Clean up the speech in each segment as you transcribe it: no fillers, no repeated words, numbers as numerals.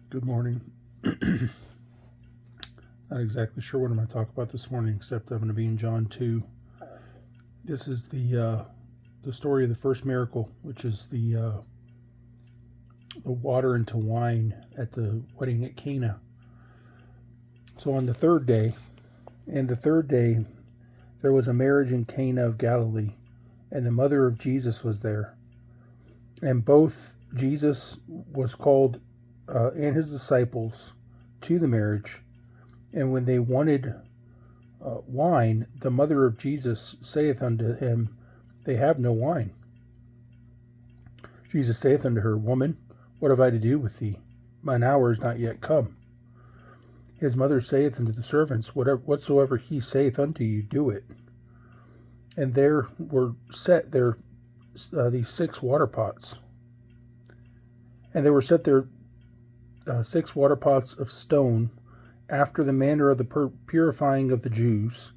Good morning. Not exactly sure what I'm going to talk about this morning, except I'm going to be in John 2. This is the story of the first miracle, which is the water into wine at the wedding at Cana. So on the third day, there was a marriage in Cana of Galilee, and the mother of Jesus was there. And both Jesus was called and his disciples to the marriage. And when they wanted wine, the mother of Jesus saith unto him, They have no wine. Jesus saith unto her, Woman, what have I to do with thee? Mine hour is not yet come. His mother saith unto the servants, Whatsoever he saith unto you, do it. And there were set there these 6 water pots. And there were set there 6 water pots of stone, after the manner of the purifying of the Jews,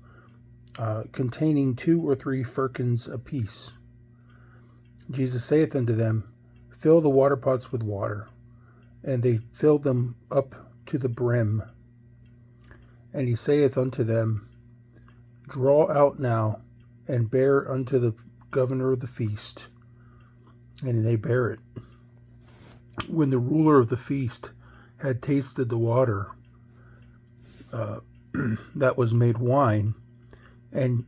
containing 2 or 3 firkins apiece. Jesus saith unto them, Fill the water pots with water. And they filled them up to the brim. And he saith unto them, Draw out now, and bear unto the governor of the feast. And they bare it. When the ruler of the feast had tasted the water that was made wine, and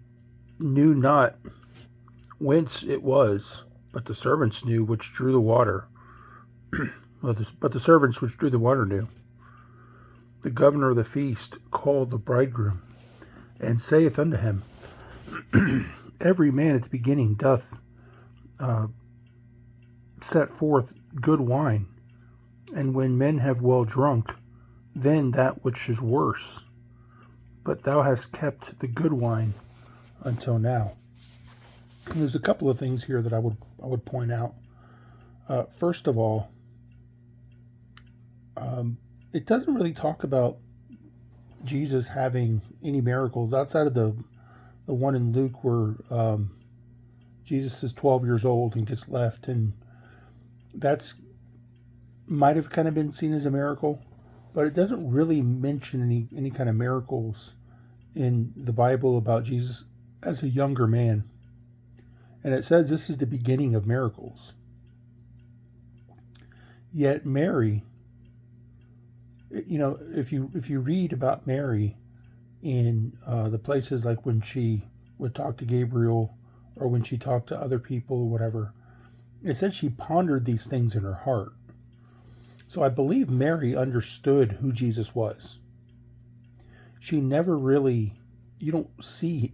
knew not whence it was, but the servants knew which drew the water. But the servants which drew the water knew. The governor of the feast called the bridegroom, and saith unto him, Every man at the beginning doth set forth good wine, and when men have well drunk, then that which is worse. But thou hast kept the good wine until now. And there's a couple of things here that I would point out. First of all, it doesn't really talk about Jesus having any miracles outside of the one in Luke where Jesus is 12 years old and gets left, and that's might have kind of been seen as a miracle, but it doesn't really mention any kind of miracles in the Bible about Jesus as a younger man. And it says this is the beginning of miracles. Yet Mary, if you read about Mary in the places like when she would talk to Gabriel or when she talked to other people or whatever, it said she pondered these things in her heart. So I believe Mary understood who Jesus was. She never really, you don't see,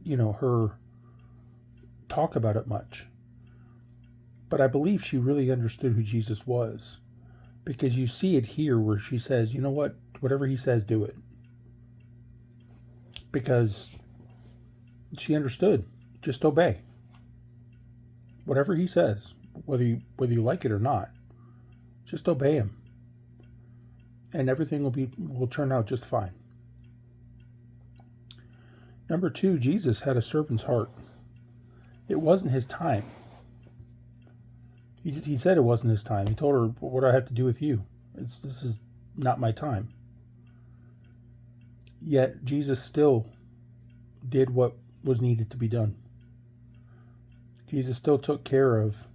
her talk about it much. But I believe she really understood who Jesus was. Because you see it here where she says, you know what, whatever he says, do it. Because she understood, just obey. Whatever he says, whether you like it or not, just obey him. And everything will turn out just fine. Number 2, Jesus had a servant's heart. It wasn't his time. He said it wasn't his time. He told her, what do I have to do with you? This is not my time. Yet Jesus still did what was needed to be done. Jesus still took care of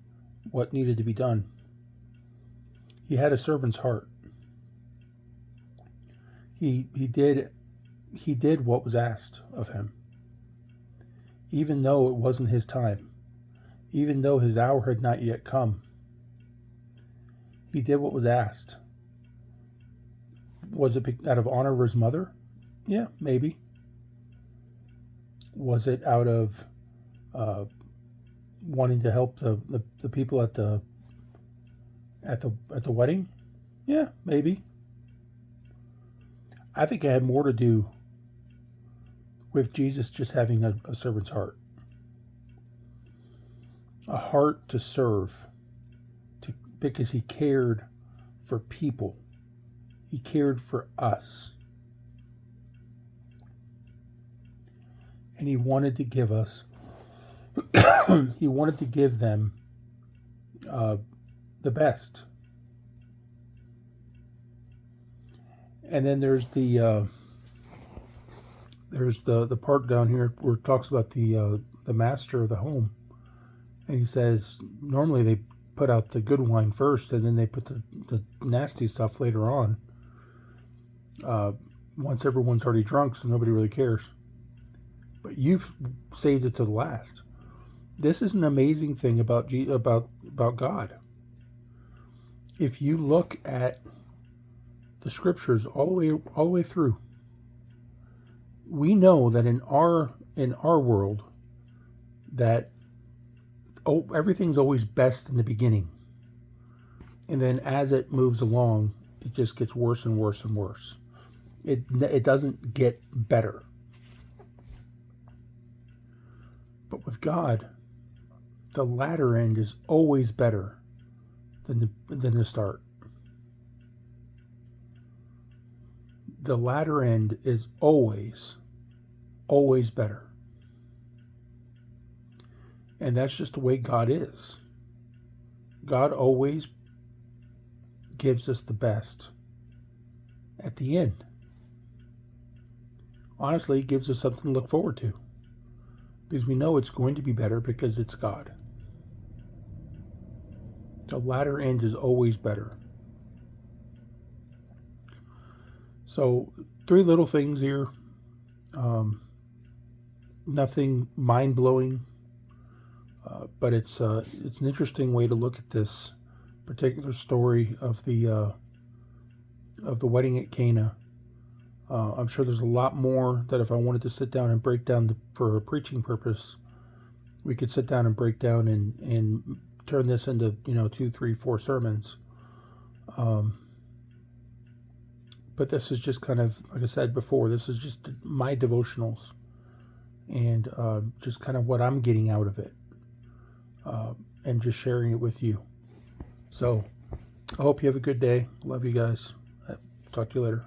what needed to be done. He had a servant's heart. He did what was asked of him. Even though it wasn't his time. Even though his hour had not yet come. He did what was asked. Was it out of honor of his mother? Yeah, maybe. Was it out of wanting to help the people at the wedding? Yeah, maybe. I think it had more to do with Jesus just having a servant's heart. A heart to serve, because he cared for people. He cared for us. And he wanted to give us, he wanted to give them the best. And then there's the part down here where it talks about the master of the home, and he says normally they put out the good wine first, and then they put the nasty stuff later on. Once everyone's already drunk, so nobody really cares. But you've saved it to the last. This is an amazing thing about God. If you look at the scriptures all the way through, we know that in our world that everything's always best in the beginning, and then as it moves along, it just gets worse and worse and worse. It doesn't get better. But with God, the latter end is always better than the start. The latter end is always better. And that's just the way God is. God always gives us the best at the end. Honestly, he gives us something to look forward to, because we know it's going to be better because it's God. The latter end is always better. So 3 little things here. Nothing mind-blowing, but it's an interesting way to look at this particular story of the wedding at Cana. I'm sure there's a lot more that if I wanted to sit down and break down for a preaching purpose, we could sit down and break down and turn this into 2, 3, 4 sermons. But this is just kind of, like I said before, this is just my devotionals and just kind of what I'm getting out of it, and just sharing it with you. So I hope you have a good day. Love you guys. Talk to you later.